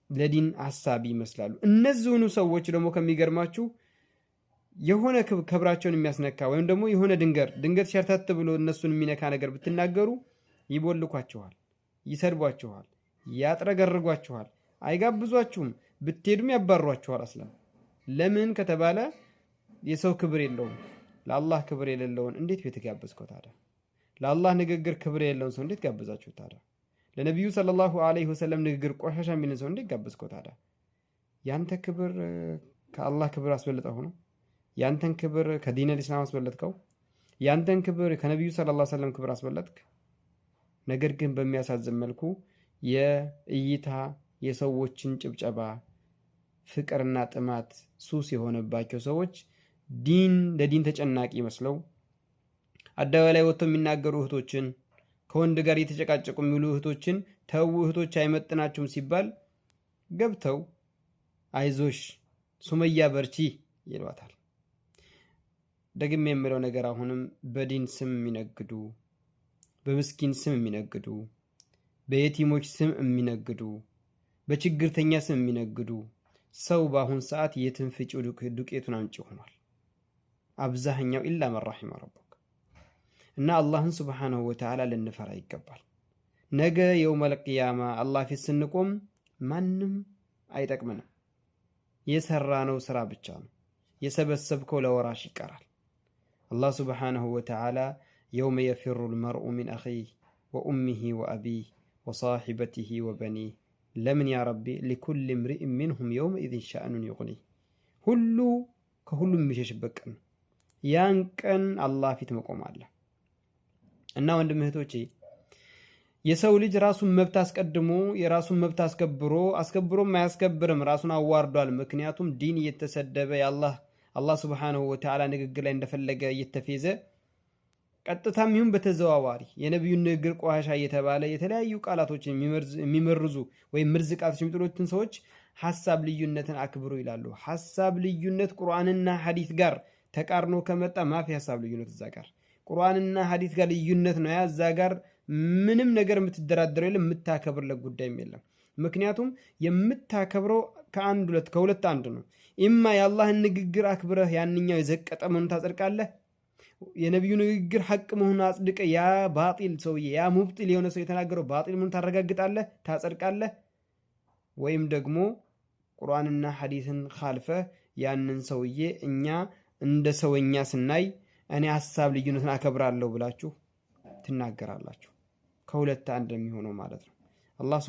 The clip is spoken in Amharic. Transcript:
ለዲን ሐሳቢ ይመስላሉ። እነዚህኑ ሰዎች ደግሞ ከሚገርማችሁ የሆነ ክብራቸውን የሚያስነካ ወይም ደግሞ የሆነ ድንገት ሸርተት ብሎ እነሱን የሚነካ ነገር ብትናገሩ ይቦልኳችኋል፣ ይሰድቧችኋል፣ ያጥረገርጓችኋል፣ አይጋብዟችሁም፣ ብትሄዱም ያባሯችኋል። አስለም ለምን ከተባለ የሰው ክብር የለውም። ለአላህ ክብር የሌለውን እንዴት ቤት ጋበዝከው ታዲያ? ለአላህ ንግግር ክብር የሌለውን ሰው እንዴት ጋበዛችሁ ታዲያ? ለነቢዩ ሰለላሁ ዐለይሂ ወሰለም ንግግር ቆሻሻ የሚልን ሰው እንዴት ጋበዝከው ታዲያ? ያንተ ክብር ከአላህ ክብር አስበልጠው ነው? ያንተን ክብር ከዲን አልኢስላም አስበለጥከው? ያንተን ክብር ከነቢዩ ሰለላሁ ዐለይሂ ወሰለም ክብር አስበለጥክ? ነገር ግን በሚያሳዝን መልኩ የእይታ የሰዎችን ጭብጨባ ፍቅርና ጥማት ሱስ የሆነባቸው ሰዎች ለዲን ተጨናቂ መስለው አደባባይ ላይ ወጥተው የሚናገሩ እህቶችን ከወንድ ጋር እየተጨቃጨቁ የሚውሉ እህቶችን ተው እህቶች አይመጥናችሁም ሲባል ገብተው አይዞሽ ሱመያ በርቺ ይሏታል። ደግሜ የምለው ነገር አሁንም በዲን ስም የሚነግዱ፣ በምስኪን ስም የሚነግዱ፣ በየቲሞች ስም የሚነግዱ፣ በችግርተኛ ስም የሚነግዱ ሰው በአሁን ሰዓት የትን ፍጪው ዱቄቱን አምጪ ሆኗል። አብዛኛው ኢላ መን ረሒመ ረቡክ እና አላህን ሱብሓነሁ ወተዓላ ልንፈራ ይገባል። ነገ የውመል ቂያማ አላህ ፊት ስንቆም ማንም አይጠቅምንም። የሰራነው ስራ ብቻ ነው። የሰበሰብከው ለወራሽ ይቀራል። አላህ ሱብሓነሁ ወተዓላ የውመ የፊሩ ልመርኡ ሚን አኺህ ወኡሚህ ወአቢህ ወሳሒበቲህ ወበኒህ ለምን ያ ረቢ ሊኩል እምሪእ ሚንሁም የውመኢዝን ሸእኑን ዩግኒህ። ሁሉ ከሁሉም የሚሸሽበት ቀን ነው። ያን ቀን አላህ ፊት መቆም አለ እና ወንድም እህቶቼ የሰው ልጅ ራሱን መብት አስቀድሞ የራሱን መብት አስከብሮም አያስከብርም ራሱን አዋርዷል። ምክንያቱም ዲን እየተሰደበ አላህ ሱብሓነሁ ወተዓላ ንግግር ላይ እንደፈለገ እየተፌዘ ቀጥታም ይሁን በተዘዋዋሪ የነቢዩን ንግግር ቆሻሻ እየተባለ የተለያዩ ቃላቶችን የሚመርዙ ወይም ምርዝ ቃላቶች የሚጥሉትን ሰዎች ሐሳብ ልዩነትን አክብሩ ይላሉ። ሐሳብ ልዩነት ቁርአንና ሐዲስ ጋር ተቃርኖ ከመጣ ማፊ ሐሳብ ልዩነት እዛ ጋር ቁርአንና ሐዲስ ጋር ልዩነት ነው። እዛ ጋር ምንም ነገር የምትደራደረው የለም፣ የምታከብርለት ጉዳይም የለም። ምክንያቱም የምታከብረው ከሁለት አንድ ነው። ኢማ የአላህን ንግግር አክብረህ ያንኛው የዘቀጠ መሆኑን ታጸድቃለህ፣ የነቢዩ ንግግር ሐቅ መሆኑን አጽድቀ ያ ባጢል ሰውዬ ያ ሙብጢል የሆነ ሰው የተናገረው ባጢል መሆኑን ታረጋግጣለህ፣ ታጸድቃለህ። ወይም ደግሞ ቁርአንና ሐዲስን ካልፈህ ያንን ሰውዬ እኛ እንደ ሰውኛ ስናይ እኔ ሐሳብ ልዩነትን አከብራለሁ ብላችሁ ትናገራላችሁ። ከሁለት አንድ የሚሆነው ማለት ነው። አላህ